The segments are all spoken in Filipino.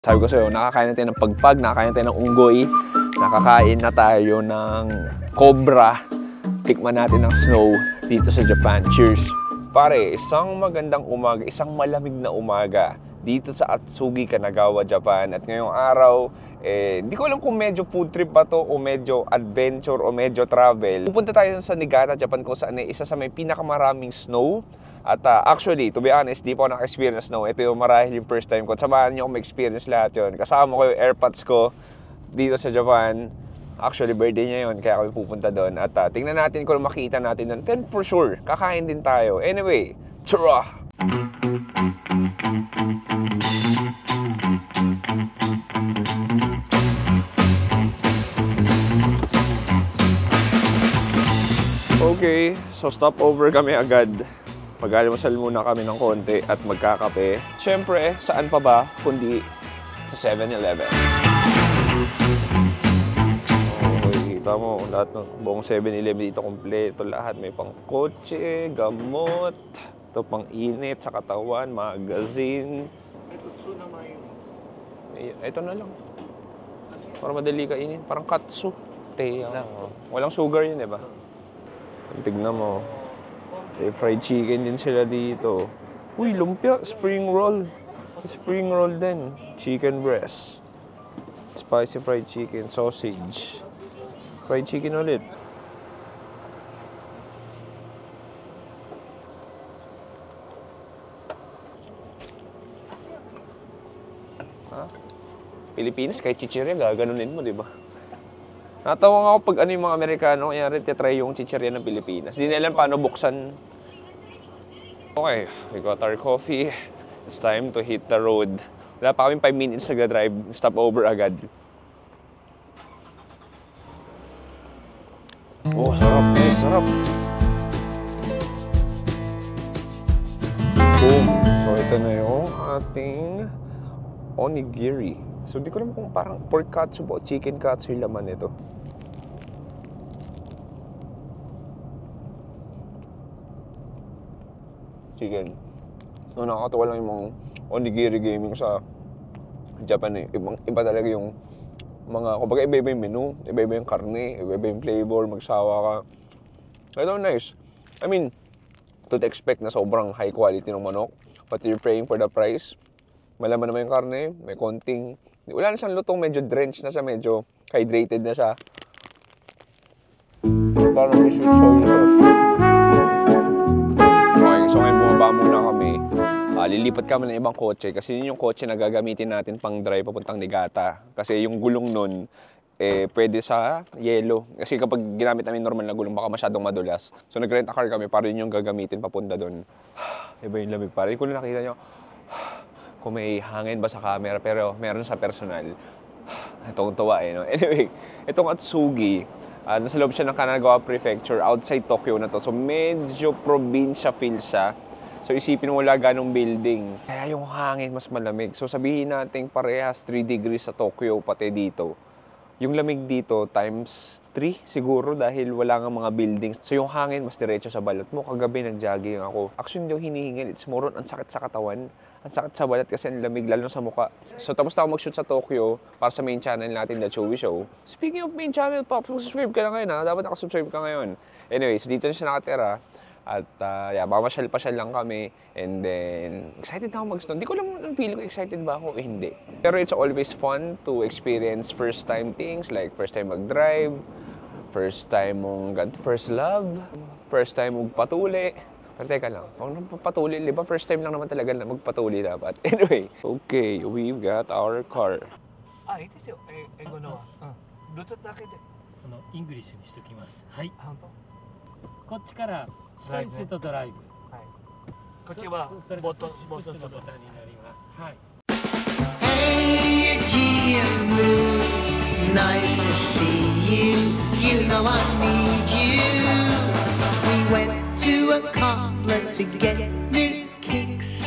Sabi ko sa'yo, nakakain na tayo ng pagpag, nakakain na tayo ng unggoy, nakakain na tayo ng cobra. Tikman natin ng snow dito sa Japan. Cheers! Pare, isang magandang umaga, isang malamig na umaga dito sa Atsugi, Kanagawa, Japan. At ngayong araw, di ko alam kung medyo food trip ba to o medyo adventure o medyo travel. Pupunta tayo sa Niigata, Japan, kung saan isa sa may pinakamaraming snow. At actually, to be honest, di pa ako naka-experience snow. Ito yung marahil yung first time ko. At samahan niyo ako ma-experience lahat yun. Kasama ko yung AirPods ko dito sa Japan. Actually, birthday niya yun, kaya kami pupunta doon. At tingnan natin kung makita natin doon. Pero for sure, kakain din tayo. Anyway, tara! Okay, so stop over kami agad. Mag-almusal muna kami ng konti at magkakape. Siyempre, saan pa ba kundi sa 7-Eleven. Okay, kita mo, lahat ng buong 7-Eleven dito kompleto. Lahat may pang kotse, gamot, ito pang init sa katawan, magazine. Ito na lang. Para madali kainin. Parang katsu. Walang sugar yun, diba? Tignan mo. May fried chicken din sila dito. Uy, lumpia. Spring roll. Spring roll din. Chicken breast. Spicy fried chicken. Sausage. Fried chicken ulit. Ha? Pilipinas, kahit chichirya, gaganunin mo, di ba? Natawa ako pag ano yung mga Amerikano, kaya rin titry yung chichirya ng Pilipinas. Hindi na alam paano buksan. Okay, we got our coffee. It's time to hit the road. Wala pa kaming 5 minutes nag-drive. Stop over agad. Oh, sarap. Eh, sarap. Boom. So, ito na yung ating onigiri. So, di ko alam kung parang pork katsu o chicken katsu yung laman nito. Chicken. So, nakakatawa lang yung mga onigiri gaming sa Japan eh. Iba talaga yung mga, kumbaga iba-iba yung menu, iba-iba yung karne, iba-iba yung flavor, magsawa ka. Ito nice. I mean, to expect na sobrang high quality ng manok, but you're paying for the price. Malaman naman yung karne, may konting, wala na siyang lutong, medyo drenched na siya, medyo hydrated na siya. Parang may sweet soy sauce. Okay, so ngayon bumaba muna kami. Lilipat kami ng ibang kotse kasi yun yung kotse na gagamitin natin pang drive papuntang Niigata. Kasi yung gulong nun, pwede sa yelo. Kasi kapag ginamit namin normal na gulong, baka masyadong madulas. So nag-rent a car kami para yun yung gagamitin papunta doon. Iba yung lamig pa rin. Kung nakita nyo, kung may hangin ba sa camera, pero meron sa personal. Itong tuwa eh, no? Anyway, itong Atsugi, nasa loob siya ng Kanagawa Prefecture, outside Tokyo na to. So medyo probinsya feel siya. So isipin mo wala ganong building. Kaya yung hangin mas malamig. So sabihin natin parehas 3 degrees sa Tokyo pati dito. Yung lamig dito times 3 siguro dahil wala nga mga buildings. So yung hangin mas diretso sa balat mo. Kagabi nag-jogging ako. Actually hindi yung hinihingil. It's more on ang sakit sa katawan. Ang sakit sa balat kasi ang lamig lalo sa mukha. So tapos na ako mag-shoot sa Tokyo para sa main channel natin, The Chewy Show. Speaking of main channel, Pops, subscribe ka na ngayon ha. Dapat nakasubscribe ka ngayon. Anyway, so dito na siya nakatira. At mamasyal-pasyal lang kami. And then, excited na ako mag-snow. Hindi ko lang feeling ko excited ba ako o hindi. Pero it's always fun to experience first time things. Like first time mag-drive, first time mong first love, first time mong patuli. Pero teka lang, huwag nang patuli. Di ba first time lang naman talaga na magpatuli dapat. Anyway, okay, we've got our car. いいですよ。英語のは。Bluetooth だけで。イングリッシュにしておきます。はい。本当？こっちから下にセットドライブ。はい。こっちはそれボタンがプッシュプッシュのボタンになります。はい。 Hey, Jim, nice to see you. You know I need you. We went to a cobbler to get new kicks.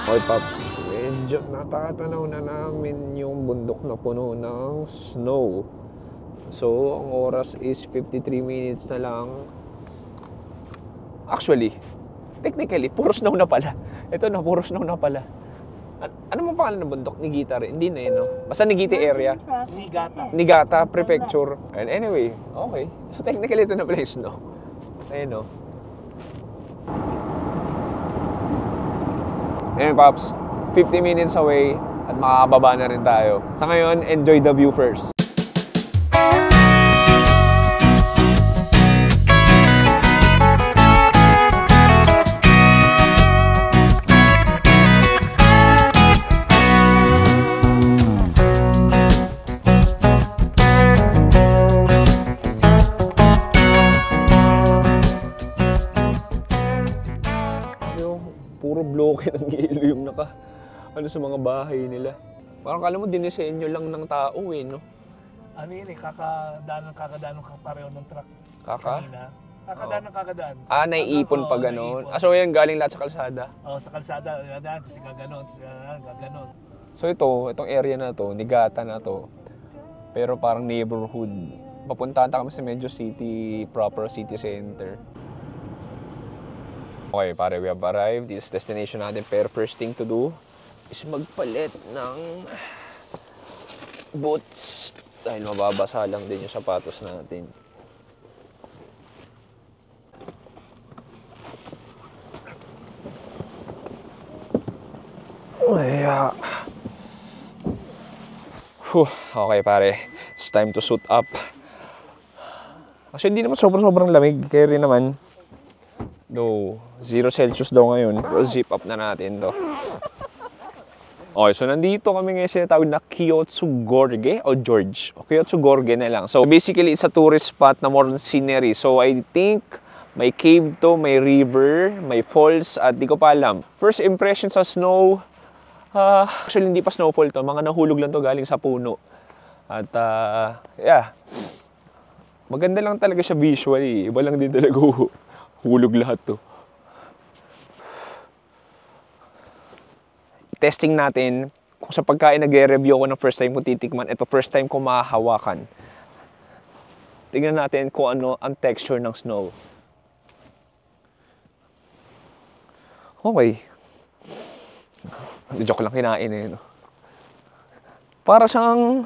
Okay, Pops. Medyo natatanaw na namin yung bundok na puno ng snow. So, ang oras is 53 minutes na lang. Actually, technically, puro snow na pala. Ito na, puro snow na pala. Ano mo pangalan ng bundok? Nigita rin? Hindi na yun, no? Basta Nigita area. Niigata. Niigata Prefecture. And anyway, okay. So technically ito na pala yung snow. Ayun, no? Ayun, Pops. 50 minutes away at makakababa na rin tayo. Sa ngayon, enjoy the view first. Puro bloke ng yelo yung sa mga bahay nila. Parang kala mo dinisenyo lang ng tao no? Ano yun eh, kakadaan ng pareho ng truck. Kaka? Kanina. Kakadaan ng kakadaan. Naiipon pa gano'n. So yan galing lahat sa kalsada? Oo, sa kalsada, dadaan, tapos gaganon, gaganon. So itong area na to, Niigata na to. Pero parang neighborhood. Papuntahan kami sa medyo city, proper city center. Okay, pare, we have arrived. This is destination natin. Pero first thing to do is magpalit ng boots. Dahil mababasa lang din yung sapatos natin. Okay, pare. It's time to suit up. Kasi hindi naman sobrang lamig. Kaya rin naman. No, 0 Celsius daw ngayon. Pero zip up na natin to. Okay, so nandito kami ngayon sinatawag na Kyotsugorge o George. O Kyotsugorge na lang. So basically, it's a tourist spot na more on scenery. So I think may cave to, may river, may falls, at di ko pa alam. First impression sa snow, actually hindi pa snowfall to. Mga nahulog lang to galing sa puno. At yeah, maganda lang talaga siya visually. Iba lang din talaga hulog lahat to. Testing natin kung sa pagkain nag-review ko ng first time ko titikman. Ito first time ko mahahawakan. Tingnan natin kung ano ang texture ng snow. Okay. Joke lang kinain eh. No? Para siyang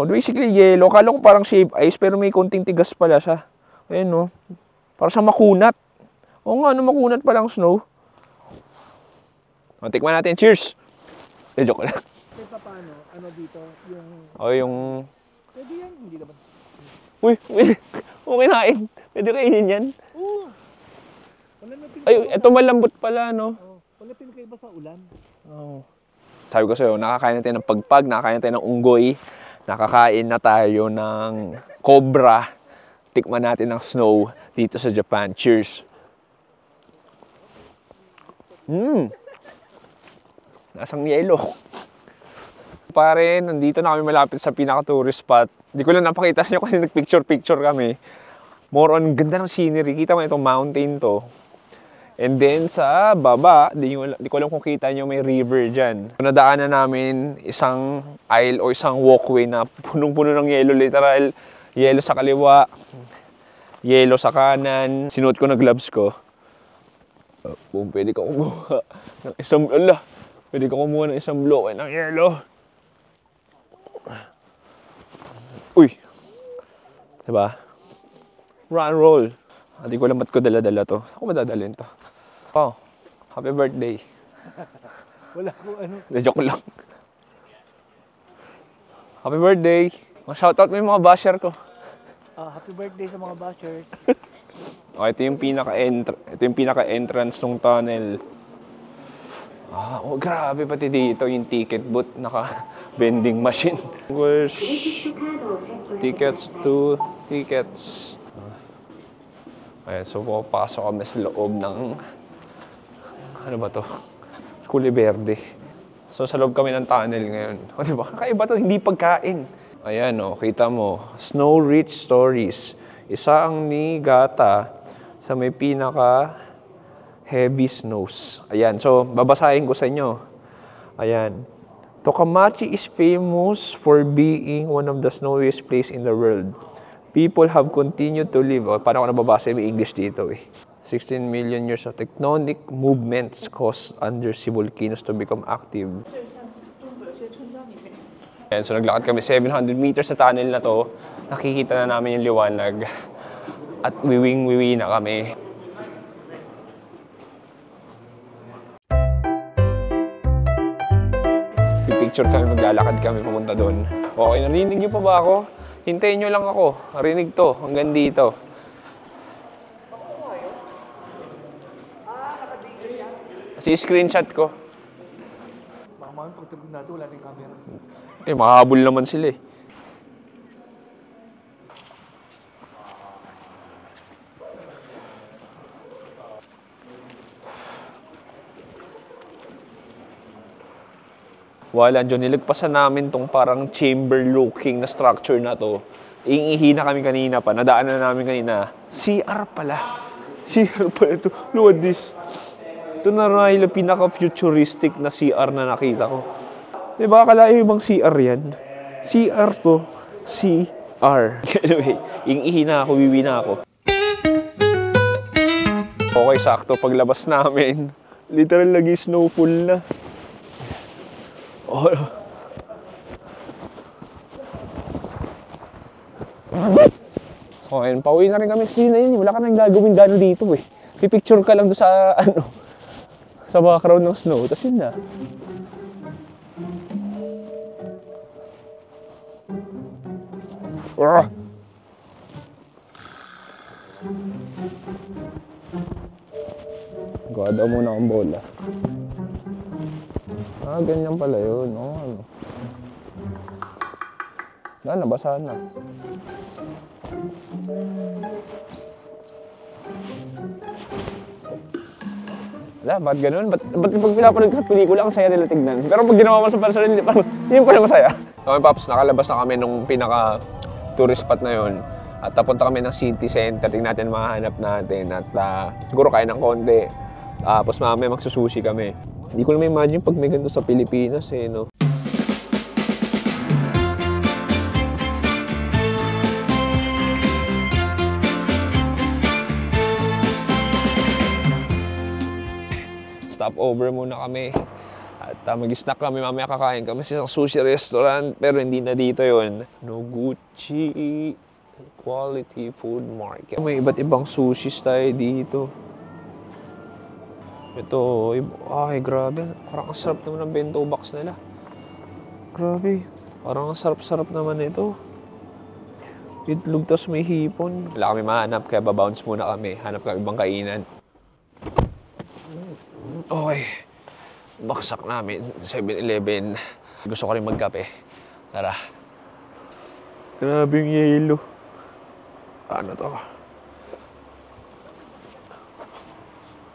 basically yellow. Kala ko parang shave ice pero may konting tigas pala siya. Ayun no. Para sa makunat. Oo nga, makunat pa lang snow. Tikman natin. Cheers! Joke lang. Kasi paano? Ano dito? Yung... Pwede yan, hindi naman. Uy! Okay nain. Pwede kainin yan? Oo. Wala na Ay, ito malambot pala, no? Wala pinakaiba sa ulan. Oo. Sabi ko sa'yo, nakakain natin ng pagpag, nakakain natin ng unggoy, nakakain na tayo ng cobra. Tikman natin ng snow dito sa Japan. Cheers! Lasang yelo. Pare, nandito na kami malapit sa pinaka-tourist spot. Hindi ko lang napakita sa inyo kasi nag-picture-picture kami. More on ganda ng scenery. Kita mo itong mountain to. And then sa baba, di ko alam kung kita nyo may river dyan. Nadaanan namin isang aisle o isang walkway na punong-puno ng yelo. Literal, yelo sa kaliwa, yelo sa kanan. Sinuot ko na gloves ko. Kung pwede ka kumuha ng isang... Pwede ka kumuha ng isang bloke ng yelo. Uy! Diba? Run, roll. Hindi ko alam ba't ko dala-dala to. Saan ko madadalhin to? Oh, happy birthday. Wala ko ano. Joke lang. Happy birthday. Shoutout mo yung mga basher ko. Happy birthday sa mga bashers. Ito yung pinaka-entrance ng tunnel. Grabe pati dito yung ticket booth, naka-vending machine. Tickets. Ayan, so papasok kami sa loob ng, ano ba to? Kulay Verde. So sa loob kami ng tunnel ngayon. Diba? Kakaiba to, hindi pagkain. Ayan kita mo, Snow Rich Stories. Isa ang Niigata sa may pinaka heavy snows. Ayan, so babasahin ko sa inyo. Ayan. Tokamachi is famous for being one of the snowiest place in the world. People have continued to live. Paano ko nababasa yung English dito eh. 16 million years of tectonic movements cause undersea volcanoes to become active. Ayan, so naglakad kami 700 meters sa tunnel na to. Nakikita na namin yung liwanag. At wiwing-wiwi na kami. Pipicture kami, maglalakad kami papunta doon. Okay, narinig niyo pa ba ako? Hintayin niyo lang ako. Narinig to, hanggang dito. Si-screenshot ko. Baka mamang pagtagod natin, wala na yung camera. Eh, makahabol naman sila eh. Wala dyan, nilagpasan namin tong parang chamber-looking na structure na to. Iihi na kami kanina pa, nadaanan na namin kanina. CR pala. CR pala ito. Look at this. Ito na rin yung pinaka-futuristic na CR na nakita ko. Diba, akala yung ibang CR yan? CR to. CR. Anyway, iihi na ako, wiwi na ako. Okay, sakto. Paglabas namin, literal lagi snowfall na. Oh. So, ayun, pauwi na rin kami. Sina yun, wala ka nang gagawin gano'n dito eh. Pipicture ka lang doon sa, sa background ng snow. Tapos yun na. Gada muna ang bola. Ah, ganyan pala yun. Oh, ano. Nabasa na. Wala, ba't ganun? Ba't pag pinapanood ka sa pelikula, ang saya nila tignan? Pero pag ginawa mo sa personal, hindi pala masaya. Okay, Paps, nakalabas na kami nung pinaka-tourist spot na yun. At napunta kami ng city center, tingnan natin mahanap natin. At siguro kain ng konti. Tapos mamaya magsusushi kami. Hindi ko na ma-imagine pag may ganito sa Pilipinas eh, no? Stop over muna kami. At mag-snack kami, mamaya kakain kami sa sushi restaurant. Pero hindi na dito yon. Noguchi Quality Food Market. May iba't ibang sushi tayo dito. Ito, ay grabe. Parang ang sarap naman ng bento box nila. Grabe. Parang ang sarap-sarap naman ito. Itlog tas may hipon. Wala kami mahanap kaya babounce muna kami. Hanap kami ibang kainan. Okay. Baksak namin. 7-Eleven. Gusto ko rin magkape. Tara. Grabe yung yelo. Ano to?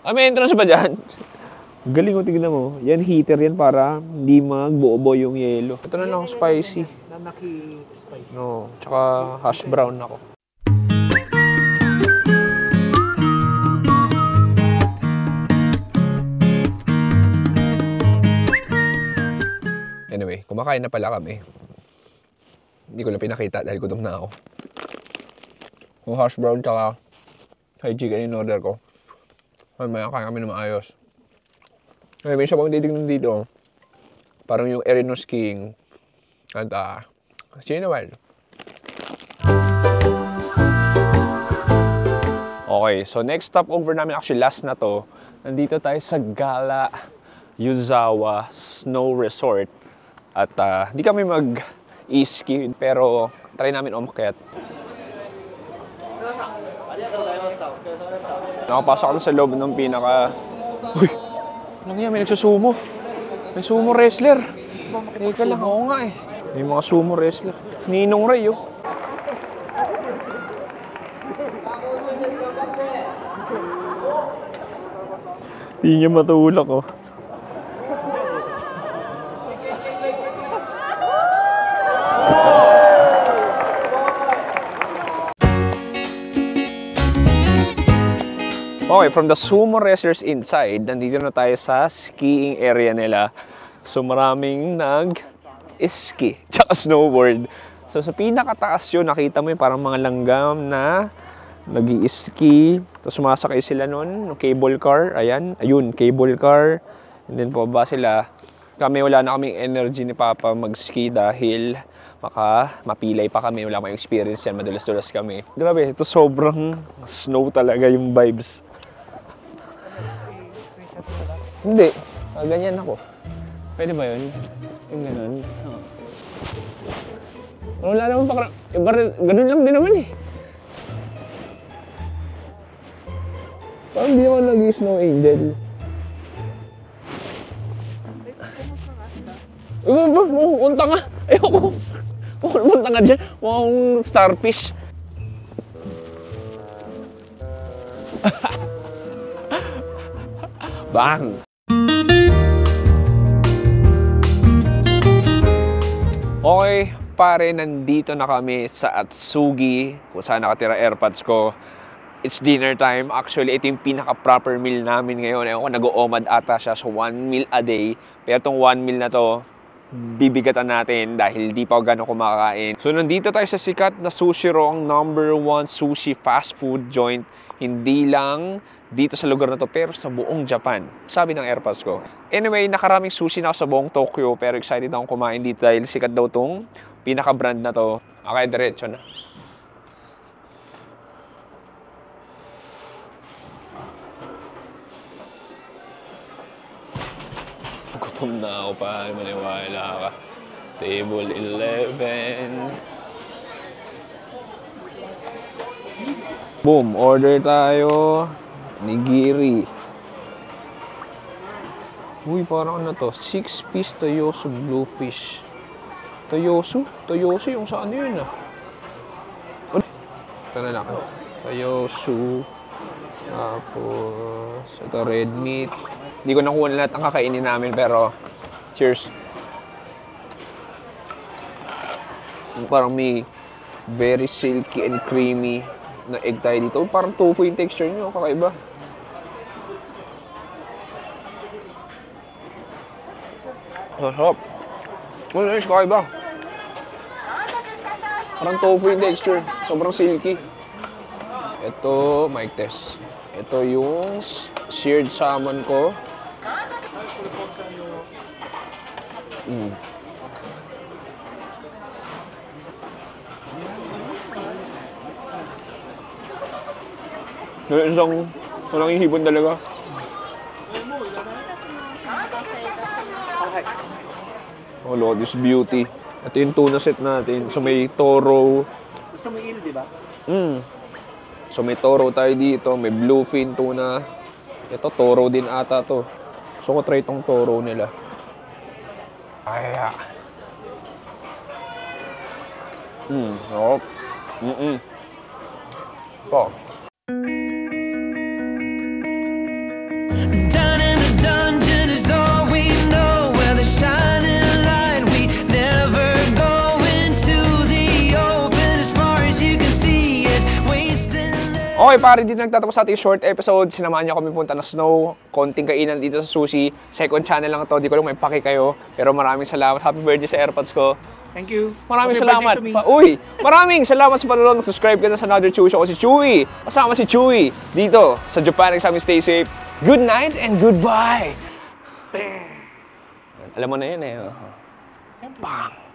May entrance ba dyan? Galing ko, tignan mo. Yan, heater yan para hindi magbuobo yung yelo. Ito na lang spicy. Nanaki spicy. No, tsaka hash brown ako. Anyway, kumakain na pala kami. Hindi ko na pinakita dahil gutom na ako. Yung hash brown tsaka high chicken in order ko. Mamaya kaya kami na maayos. May isa pang titignan dito. Parang yung Erino skiing. At see you in a while. Okay, so next stopover namin, actually last na to. Nandito tayo sa Gala Yuzawa Snow Resort. At di kami mag-ski, pero try namin umakyat. Nakapasok kami sa loob ng pinaka... Uy! Ano yan? May nagsusumo. May sumo wrestler. Teka lang, oo nga eh. May mga sumo wrestler. Ninong Ray, oh. Hindi niya matulak, oh. Okay, from the sumo wrestlers inside, nandito na tayo sa skiing area nila. So maraming nag-ski, tsaka snowboard. So sa pinakataas yun, nakita mo yung parang mga langgam na nag-i-ski, tapos sumasakay sila nun, cable car, ayun, cable car, and then pababa sila. Kami wala na kaming energy ni Papa mag-ski dahil mapilay pa kami, wala kaming experience yan, madulas-dulas kami. Grabe, ito sobrang snow talaga yung vibes. Hindi, ganyan ako. Pwede ba yun? Yung ganun? Oo. Wala naman pa, ganun lang din naman eh. Parang hindi ako nag-snow angel. Punta nga. Ayoko. Punta nga dyan. Mukhang starfish. Bang! Okay, pare, nandito na kami sa Atsugi, kung saan nakatira AirPods ko. It's dinner time. Actually, ito yung pinaka-proper meal namin ngayon. Ewan ko, nag-oomad ata siya sa 1 meal a day. Pero itong 1 meal na to, bibigatan natin dahil di pa gano'n kumakain. So, nandito tayo sa sikat na Sushiro, ang #1 sushi fast food joint. Hindi lang dito sa lugar na to, pero sa buong Japan. Sabi ng AirPods ko. Anyway, nakaraming sushi na ako sa buong Tokyo, pero excited akong kumain dito dahil sikat daw tong pinaka-brand na to. Okay, diretso na. Gutom na ako pa, maniwala ka. Table 11. Boom, order tayo. Nigiri. Uy, parang ano to? 6-piece Toyosu Bluefish. Toyosu? Toyosu yung sa ano yun ah. Ito na lang. Toyosu. Tapos, ito red meat. Hindi ko nakuha lahat ang kakainin namin, pero cheers. Parang may very silky and creamy na egg tayo dito. Parang tofu yung texture nyo, kakaiba. Sarap. Oh, nice, kakaiba. Parang tofu yung texture. Sobrang silky. Ito, mic test. Ito yung seared salmon ko. Walang ihipon talaga. Oh, Lotus Beauty. Ito yung tuna set natin. So may toro. Gusto mo il, di ba? So may toro tayo dito, may bluefin tuna. Ito toro din ata to. Gusto ko try itong toro nila. Kaya. Oh. Oh. Down in the dungeon is all we know. Where the shining light, we never go into the open. As far as you can see it, wasting. Okay, pare, dito nagtatapos sa ating short episode. Sinamahan niyo kami punta na snow. Konting kainan dito sa sushi. Second channel lang to. Di ko lang may paki kayo. Pero maraming salamat. Happy birthday sa AirPods ko. Thank you. Maraming Happy salamat. birthday to me. Uy, maraming salamat sa panonood. Subscribe ka na sa Another Chewy Show. Ako si Chewy. Kasama si Chewy dito sa Japan. Nagsami, stay safe. Good night and goodbye. Alam mo na yun eh. Bang.